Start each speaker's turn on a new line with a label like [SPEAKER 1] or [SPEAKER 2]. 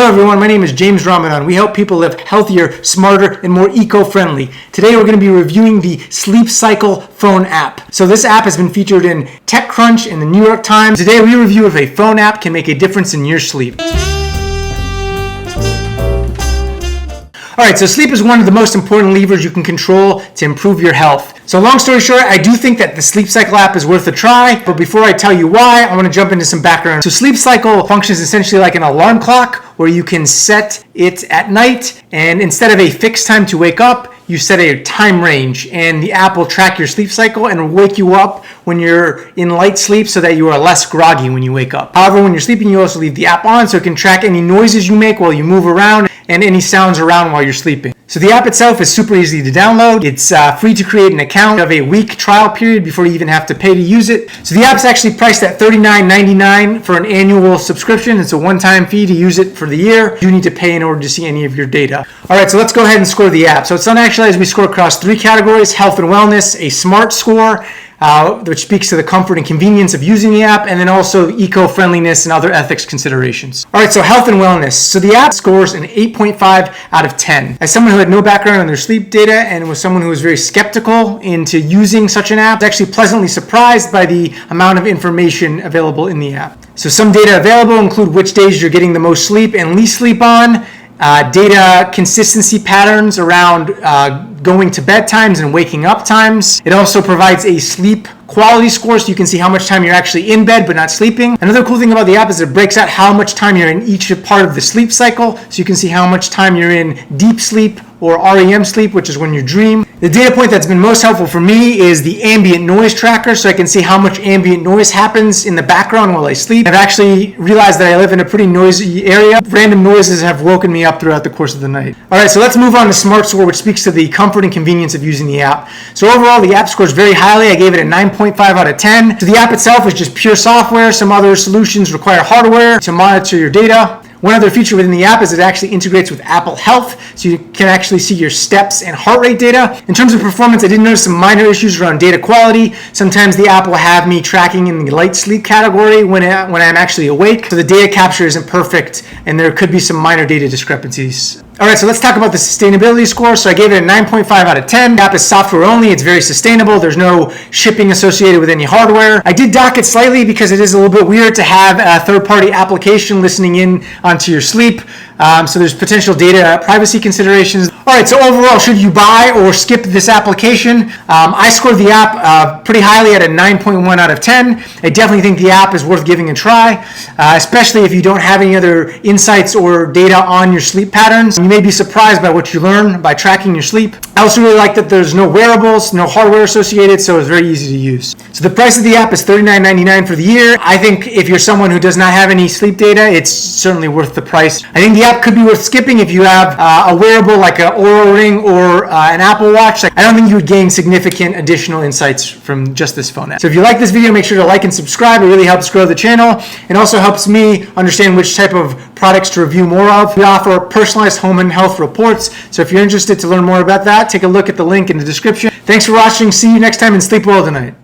[SPEAKER 1] Hello everyone, my name is James Ramadan. We help people live healthier, smarter, and more eco-friendly. Today we're going to be reviewing the Sleep Cycle phone app. So this app has been featured in TechCrunch and the New York Times. Today we review if a phone app can make a difference in your sleep. Alright, so sleep is one of the most important levers you can control to improve your health. So long story short, I do think that the Sleep Cycle app is worth a try, but before I tell you why, I want to jump into some background. So Sleep Cycle functions essentially like an alarm clock where you can set it at night, and instead of a fixed time to wake up, you set a time range, and the app will track your sleep cycle and wake you up when you're in light sleep so that you are less groggy when you wake up. However, when you're sleeping, you also leave the app on so it can track any noises you make while you move around and any sounds around while you're sleeping. So the app itself is super easy to download. It's free to create an account of a week trial period before you even have to pay to use it. So the app's actually priced at $39.99 for an annual subscription. It's a one-time fee to use it for the year. You need to pay in order to see any of your data. All right, so let's go ahead and score the app. So it's actually as we score across three categories: health and wellness, a smart score, which speaks to the comfort and convenience of using the app, and then also eco-friendliness and other ethics considerations. All right, so health and wellness. So the app scores an 8.5 out of 10. As someone who had no background on their sleep data and was someone who was very skeptical into using such an app, I was actually pleasantly surprised by the amount of information available in the app. So some data available include which days you're getting the most sleep and least sleep on, data consistency patterns around going to bed times and waking up times. It also provides a sleep quality score so you can see how much time you're actually in bed but not sleeping. Another cool thing about the app is it breaks out how much time you're in each part of the sleep cycle, so you can see how much time you're in deep sleep or REM sleep, which is when you dream. The data point that's been most helpful for me is the ambient noise tracker, so I can see how much ambient noise happens in the background while I sleep. I've actually realized that I live in a pretty noisy area. Random noises have woken me up throughout the course of the night. All right, so let's move on to Smart Score, which speaks to the comfort and convenience of using the app. So overall, the app scores very highly. I gave it a 9.5 out of 10. So the app itself is just pure software. Some other solutions require hardware to monitor your data. One other feature within the app is it actually integrates with Apple Health, so you can actually see your steps and heart rate data. In terms of performance, I did notice some minor issues around data quality. Sometimes the app will have me tracking in the light sleep category when I'm actually awake, so the data capture isn't perfect, and there could be some minor data discrepancies. All right, so let's talk about the sustainability score. So I gave it a 9.5 out of 10. The app is software only. It's very sustainable. There's no shipping associated with any hardware. I did dock it slightly because it is a little bit weird to have a third-party application listening in onto your sleep. So there's potential data privacy considerations. All right, so overall, should you buy or skip this application? I scored the app pretty highly at a 9.1 out of 10. I definitely think the app is worth giving a try, especially if you don't have any other insights or data on your sleep patterns. You may be surprised by what you learn by tracking your sleep. I also really like that there's no wearables, no hardware associated, so it's very easy to use. So the price of the app is $39.99 for the year. I think if you're someone who does not have any sleep data, it's certainly worth the price. I think the app could be worth skipping if you have a wearable like an Oura Ring or an Apple Watch. I don't think you would gain significant additional insights from just this phone app. So if you like this video, make sure to like and subscribe. It really helps grow the channel and also helps me understand which type of products to review more of. We offer personalized home and health reports, so if you're interested to learn more about that, take a look at the link in the description. Thanks for watching. See you next time and sleep well tonight.